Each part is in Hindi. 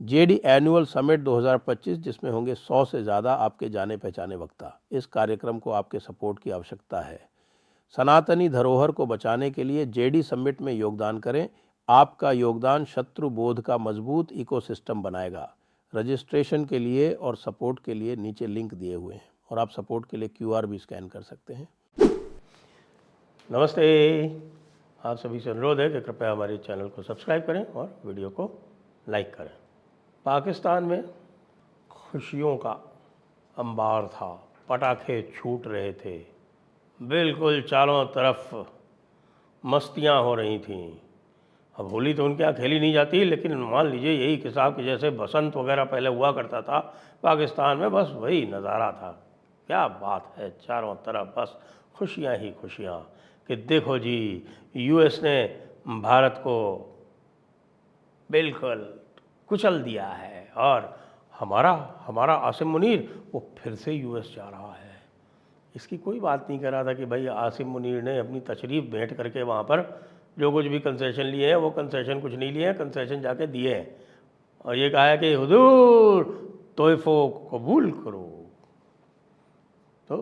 जेडी एनुअल समिट 2025, जिसमें होंगे 100 से ज़्यादा आपके जाने पहचाने वक्ता। इस कार्यक्रम को आपके सपोर्ट की आवश्यकता है। सनातनी धरोहर को बचाने के लिए जेडी समिट में योगदान करें। आपका योगदान शत्रु बोध का मजबूत इकोसिस्टम बनाएगा। रजिस्ट्रेशन के लिए और सपोर्ट के लिए नीचे लिंक दिए हुए हैं और आप सपोर्ट के लिए QR भी स्कैन कर सकते हैं। नमस्ते, आप सभी से अनुरोध है कि कृपया हमारे चैनल को सब्सक्राइब करें और वीडियो को लाइक करें। पाकिस्तान में खुशियों का अंबार था, पटाखे छूट रहे थे, बिल्कुल चारों तरफ मस्तियां हो रही थीं। अब होली तो उनके यहाँ खेली नहीं जाती, लेकिन मान लीजिए यही हिसाब के जैसे बसंत वगैरह पहले हुआ करता था पाकिस्तान में, बस वही नज़ारा था। क्या बात है, चारों तरफ बस खुशियाँ ही खुशियाँ कि देखो जी, US ने भारत को बिल्कुल कुचल दिया है और हमारा आसिम मुनीर वो फिर से US जा रहा है। इसकी कोई बात नहीं कर रहा था कि भाई आसिम मुनीर ने अपनी तशरीफ़ भेंट करके वहाँ पर जो कुछ भी कंसेशन लिए हैं वो कंसेशन कुछ नहीं लिए हैं, कंसेशन जाके दिए हैं और ये कहा है कि हुजूर तोहफ़ो कबूल करो। तो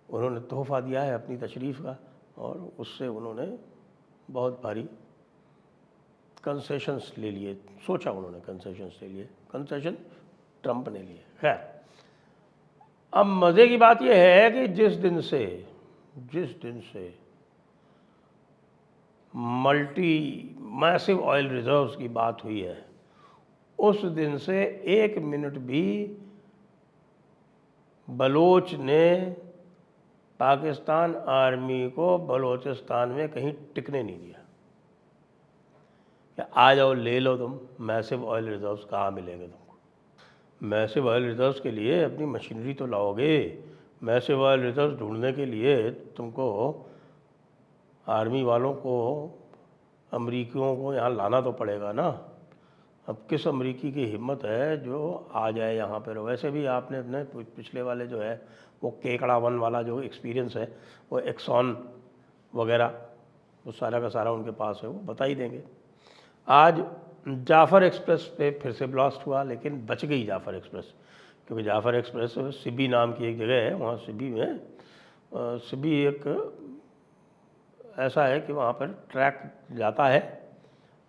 उन्होंने तोहफ़ा दिया है अपनी तशरीफ़ का और उससे उन्होंने बहुत भारी कंसेशंस ले लिए। सोचा उन्होंने कंसेशंस ले लिए, कंसेशन ट्रंप ने लिए। खैर, अब मज़े की बात यह है कि जिस दिन से मल्टी मैसिव ऑयल रिजर्व्स की बात हुई है, उस दिन से 1 मिनट भी बलोच ने पाकिस्तान आर्मी को बलोचिस्तान में कहीं टिकने नहीं दिया। क्या आ जाओ ले लो तुम, मैसिव ऑयल रिजर्व्स कहाँ मिलेंगे तुमको? मैसिव ऑयल रिजर्व्स के लिए अपनी मशीनरी तो लाओगे। मैसिव ऑयल रिजर्व्स ढूंढने के लिए तुमको आर्मी वालों को, अमरीकियों को यहाँ लाना तो पड़ेगा ना। अब किस अमरीकी की हिम्मत है जो आ जाए यहाँ पर? वैसे भी आपने अपने पिछले वाले जो है वो केकड़ा वन वाला जो एक्सपीरियंस है, वो एक्सॉन वगैरह वो सारा का सारा उनके पास है, वो बता ही देंगे। आज जाफ़र एक्सप्रेस पे फिर से ब्लास्ट हुआ, लेकिन बच गई जाफ़र एक्सप्रेस, क्योंकि जाफ़र एक्सप्रेस सिबी नाम की एक जगह है, वहाँ सिबी में सिबी एक ऐसा है कि वहाँ पर ट्रैक जाता है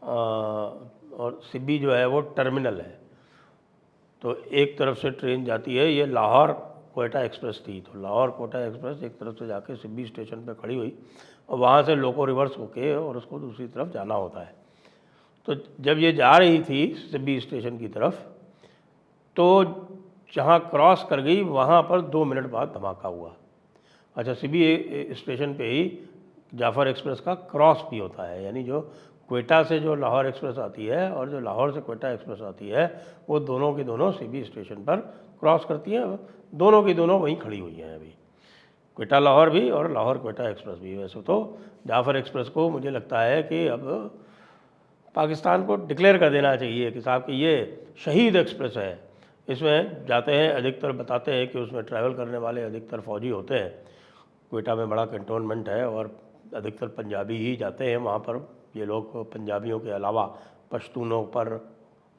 और सिबी जो है वो टर्मिनल है। तो एक तरफ से ट्रेन जाती है, ये लाहौर कोयटा एक्सप्रेस थी, तो लाहौर कोयटा एक्सप्रेस एक तरफ से जाके सिबी स्टेशन पे खड़ी हुई और वहाँ से लोको रिवर्स होके और उसको दूसरी तरफ जाना होता है। तो जब ये जा रही थी सिबी स्टेशन की तरफ, तो जहाँ क्रॉस कर गई वहाँ पर 2 मिनट बाद धमाका हुआ। अच्छा, सिबी स्टेशन पे ही जाफ़र एक्सप्रेस का क्रॉस भी होता है, यानी जो क्वेटा से जो लाहौर एक्सप्रेस आती है और जो लाहौर से क्वेटा एक्सप्रेस आती है, वो दोनों की दोनों सिबी स्टेशन पर क्रॉस करती हैं। दोनों की दोनों वहीं खड़ी हुई हैं अभी, क्वेटा लाहौर भी और लाहौर क्वेटा एक्सप्रेस भी। वैसे तो जाफ़र एक्सप्रेस को मुझे लगता है कि अब पाकिस्तान को डिक्लेयर कर देना चाहिए कि साहब कि ये शहीद एक्सप्रेस है। इसमें जाते हैं, अधिकतर बताते हैं कि उसमें ट्रैवल करने वाले अधिकतर फ़ौजी होते हैं। क्वेटा में बड़ा कंटोनमेंट है और अधिकतर पंजाबी ही जाते हैं वहाँ पर। ये लोग पंजाबियों के अलावा पश्तूनों पर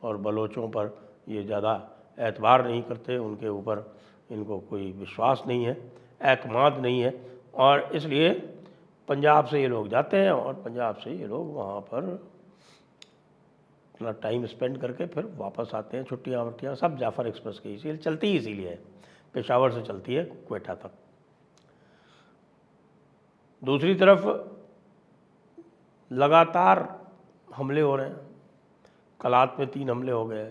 और बलोचों पर ये ज़्यादा एतबार नहीं करते, उनके ऊपर इनको कोई विश्वास नहीं है, एतमाद नहीं है, और इसलिए पंजाब से ये लोग जाते हैं और पंजाब से ये लोग वहाँ पर अपना टाइम स्पेंड करके फिर वापस आते हैं। छुट्टियाँ वट्टियाँ सब जाफ़र एक्सप्रेस की इसीलिए चलती ही इसीलिए है, पेशावर से चलती है क्वेटा तक। दूसरी तरफ लगातार हमले हो रहे हैं। कलात में 3 हमले हो गए,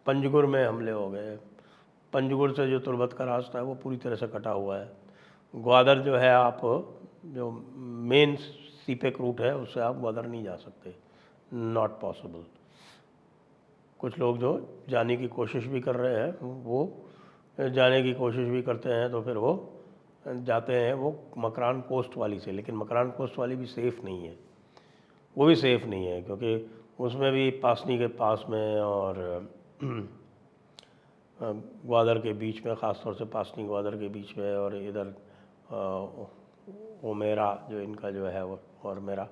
पंजगुर में हमले हो गए। पंजगुर से जो तुर्बत का रास्ता है वो पूरी तरह से कटा हुआ है। ग्वादर जो है, आप जो मेन सीपेक रूट है उससे आप ग्वादर नहीं जा सकते, नॉट पॉसिबल। कुछ लोग जो जाने की कोशिश भी कर रहे हैं वो जाने की कोशिश भी करते हैं तो फिर वो जाते हैं वो मकरान कोस्ट वाली से, लेकिन मकरान कोस्ट वाली भी सेफ़ नहीं है, वो भी सेफ़ नहीं है, क्योंकि उसमें भी पासनी के पास में और ग्वादर के बीच में, ख़ास तौर से पासनी ग्वादर के बीच में, और इधर ओमेरा जो इनका जो है वो, और मेरा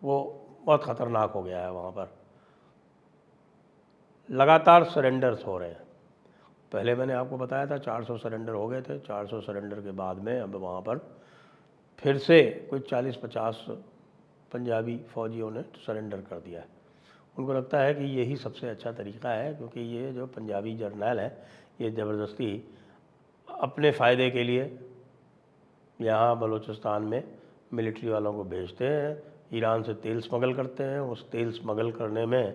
वो बहुत ख़तरनाक हो गया है वहाँ पर। लगातार सरेंडर्स हो रहे हैं। पहले मैंने आपको बताया था 400 सरेंडर हो गए थे। 400 सरेंडर के बाद में अब वहाँ पर फिर से कोई 40-50 पंजाबी फ़ौजियों ने सरेंडर कर दिया है। उनको लगता है कि यही सबसे अच्छा तरीका है, क्योंकि ये जो पंजाबी जर्नैल है ये ज़बरदस्ती अपने फ़ायदे के लिए यहाँ बलूचिस्तान में मिलिट्री वालों को भेजते हैं। ईरान से तेल स्मगल करते हैं। उस तेल स्मगल करने में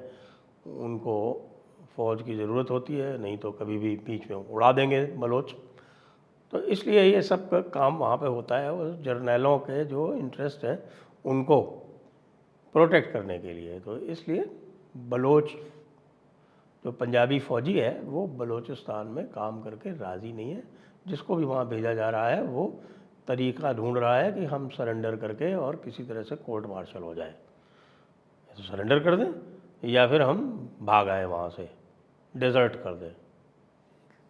उनको फ़ौज की ज़रूरत होती है, नहीं तो कभी भी बीच में उड़ा देंगे बलोच। तो इसलिए ये सब का काम वहाँ पे होता है। और जर्नैलों के जो इंटरेस्ट हैं उनको प्रोटेक्ट करने के लिए। तो इसलिए बलोच जो पंजाबी फ़ौजी है वो बलूचिस्तान में काम करके राज़ी नहीं है। जिसको भी वहाँ भेजा जा रहा है वो तरीका ढूंढ रहा है कि हम सरेंडर करके और किसी तरह से कोर्ट मार्शल हो जाए, तो सरेंडर कर दें या फिर हम भाग आए वहाँ से, डेजर्ट कर दें।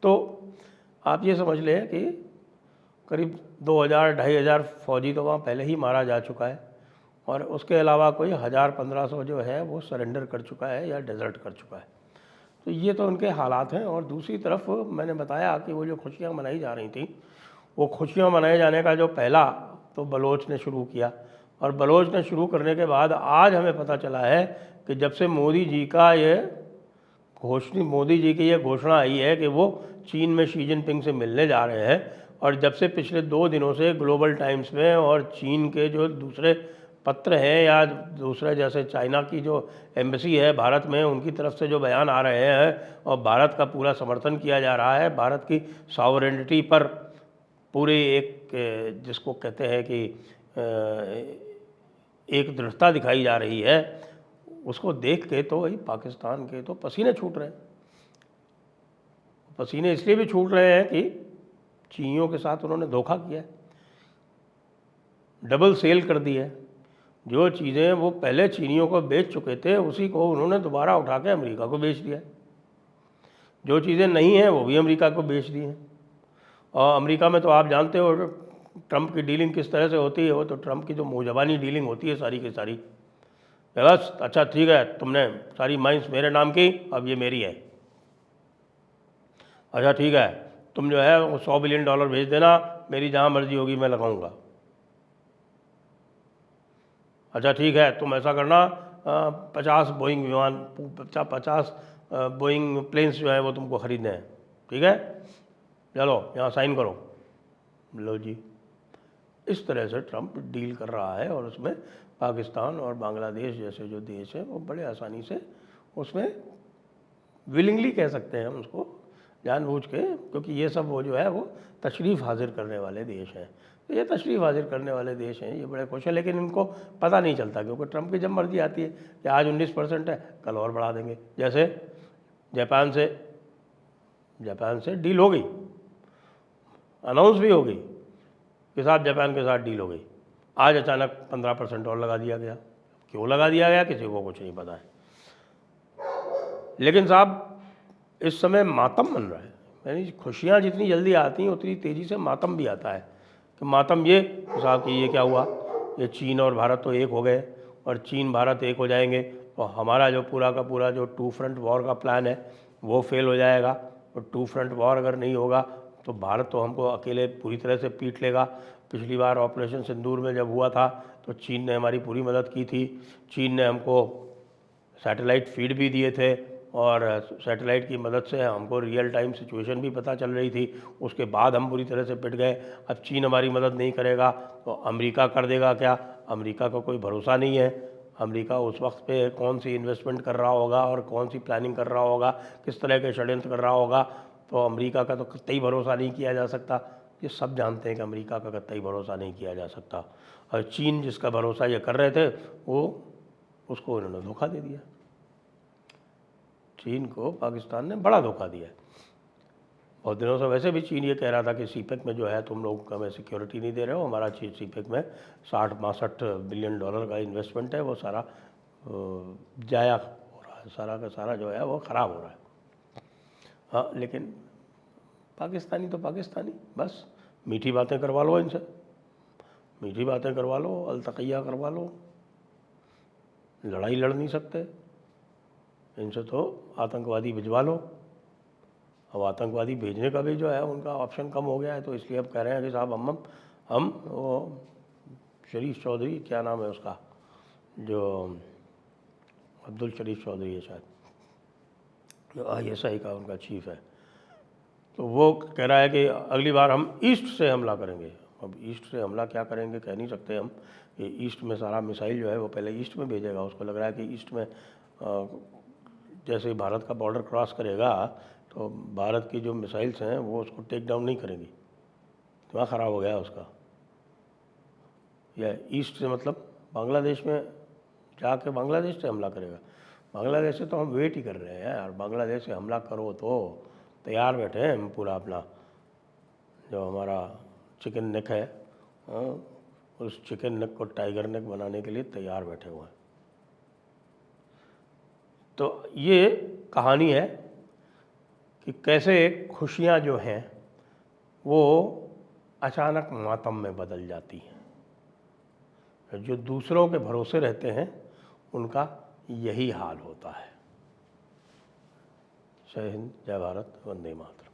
तो आप ये समझ लें कि करीब 2000-2500 फ़ौजी तो वहाँ पहले ही मारा जा चुका है, और उसके अलावा कोई 1000-1500 जो है वो सरेंडर कर चुका है या डेजर्ट कर चुका है। तो ये तो उनके हालात हैं। और दूसरी तरफ मैंने बताया कि वो जो खुशियाँ मनाई जा रही थी, वो खुशियाँ मनाए जाने का जो पहला तो बलोच ने शुरू किया, और बलोच ने शुरू करने के बाद आज हमें पता चला है कि जब से मोदी जी की ये घोषणा आई है कि वो चीन में शी जिनपिंग से मिलने जा रहे हैं, और जब से पिछले 2 दिनों से ग्लोबल टाइम्स में और चीन के जो दूसरे पत्र हैं या दूसरे जैसे चाइना की जो एम्बेसी है भारत में, उनकी तरफ से जो बयान आ रहे हैं और भारत का पूरा समर्थन किया जा रहा है, भारत की सॉवरेनिटी पर पूरे एक जिसको कहते हैं कि एक दृढ़ता दिखाई जा रही है, उसको देख के तो वही पाकिस्तान के तो पसीने छूट रहे हैं। पसीने इसलिए भी छूट रहे हैं कि चीनियों के साथ उन्होंने धोखा किया है, डबल सेल कर दी है। जो चीज़ें वो पहले चीनियों को बेच चुके थे उसी को उन्होंने दोबारा उठा के अमेरिका को बेच दिया। जो चीज़ें नहीं हैं वो भी अमेरिका को बेच दी हैं। और अमेरिका में तो आप जानते हो ट्रंप की डीलिंग किस तरह से होती है। वो तो ट्रंप की जो मुँहज़बानी डीलिंग होती है सारी की सारी, बस अच्छा ठीक है तुमने सारी माइंस मेरे नाम की, अब ये मेरी है। अच्छा ठीक है तुम जो है वो $100 बिलियन भेज देना, मेरी जहाँ मर्जी होगी मैं लगाऊंगा। अच्छा ठीक है तुम ऐसा करना 50 बोइंग विमान 50 बोइंग प्लेन्स जो है वो तुमको ख़रीदने हैं, ठीक है चलो यहाँ साइन करो, लो जी। इस तरह से ट्रंप डील कर रहा है, और उसमें पाकिस्तान और बांग्लादेश जैसे जो देश हैं वो बड़े आसानी से उसमें विलिंगली कह सकते हैं हम उसको, जानबूझ के, क्योंकि ये सब वो जो है वो तशरीफ़ हाजिर करने वाले देश हैं। तो ये तशरीफ़ हाजिर करने वाले देश हैं, ये बड़े खुश हैं, लेकिन इनको पता नहीं चलता क्योंकि ट्रंप की जब मर्जी आती है कि आज 19% है, कल और बढ़ा देंगे। जैसे जापान से डील हो गई, अनाउंस भी हो गई कि साहब जापान के साथ डील हो गई, आज अचानक 15% और लगा दिया गया। क्यों लगा दिया गया किसी को कुछ नहीं पता है। लेकिन साहब इस समय मातम बन रहा है, यानी खुशियाँ जितनी जल्दी आती हैं उतनी तेज़ी से मातम भी आता है। कि मातम ये साहब कि ये क्या हुआ, ये चीन और भारत तो एक हो गए, और चीन भारत एक हो जाएंगे तो हमारा जो पूरा का पूरा जो 2 फ्रंट वॉर का प्लान है वो फेल हो जाएगा। और 2 फ्रंट वॉर अगर नहीं होगा तो भारत तो हमको अकेले पूरी तरह से पीट लेगा। पिछली बार ऑपरेशन सिंदूर में जब हुआ था तो चीन ने हमारी पूरी मदद की थी। चीन ने हमको सैटेलाइट फीड भी दिए थे, और सैटेलाइट की मदद से हमको रियल टाइम सिचुएशन भी पता चल रही थी। उसके बाद हम पूरी तरह से पिट गए। अब चीन हमारी मदद नहीं करेगा तो अमेरिका कर देगा क्या? अमेरिका का कोई भरोसा नहीं है। अमेरिका उस वक्त पे कौन सी इन्वेस्टमेंट कर रहा होगा और कौन सी प्लानिंग कर रहा होगा, किस तरह के षड्यंत्र कर रहा होगा, तो अमेरिका का तो कतई भरोसा नहीं किया जा सकता। ये सब जानते हैं कि अमेरिका का कतई भरोसा नहीं किया जा सकता। और चीन जिसका भरोसा ये कर रहे थे वो उसको उन्होंने धोखा दे दिया। चीन को पाकिस्तान ने बड़ा धोखा दिया है। बहुत दिनों से वैसे भी चीन ये कह रहा था कि सीपेक में जो है तुम लोग हमें सिक्योरिटी नहीं दे रहे हो, हमारा सीपेक में 60-62 बिलियन डॉलर का इन्वेस्टमेंट है वो सारा जाया हो रहा है, सारा का सारा जो है वो ख़राब हो रहा है। हाँ लेकिन पाकिस्तानी तो पाकिस्तानी, बस मीठी बातें करवा लो इनसे, मीठी बातें करवा लो, अलतकैया करवा लो, लड़ाई लड़ नहीं सकते। इनसे तो आतंकवादी भिजवा लो। अब आतंकवादी भेजने का भी जो है उनका ऑप्शन कम हो गया है, तो इसलिए अब कह रहे हैं कि साहब हम वो शरीफ चौधरी, क्या नाम है उसका, जो अब्दुल शरीफ चौधरी है शायद, जो ISI का उनका चीफ है, तो वो कह रहा है कि अगली बार हम ईस्ट से हमला करेंगे। अब ईस्ट से हमला क्या करेंगे कह नहीं सकते हम, कि ईस्ट में सारा मिसाइल जो है वो पहले ईस्ट में भेजेगा। उसको लग रहा है कि ईस्ट में जैसे ही भारत का बॉर्डर क्रॉस करेगा तो भारत की जो मिसाइल्स हैं वो उसको टेक डाउन नहीं करेंगी। दिमाग ख़राब हो गया उसका। या ईस्ट से मतलब बांग्लादेश में जाके बांग्लादेश से हमला करेगा। बांग्लादेश से तो हम वेट ही कर रहे हैं यार, बांग्लादेश से हमला करो तो तैयार बैठे हैं हम पूरा अपना, जो हमारा चिकन नेक है, उस चिकन नेक को टाइगर नेक बनाने के लिए तैयार बैठे हुए हैं। तो ये कहानी है कि कैसे खुशियाँ जो हैं वो अचानक मातम में बदल जाती हैं। जो दूसरों के भरोसे रहते हैं उनका यही हाल होता है। जय हिंद, जय भारत, वंदे मातरम।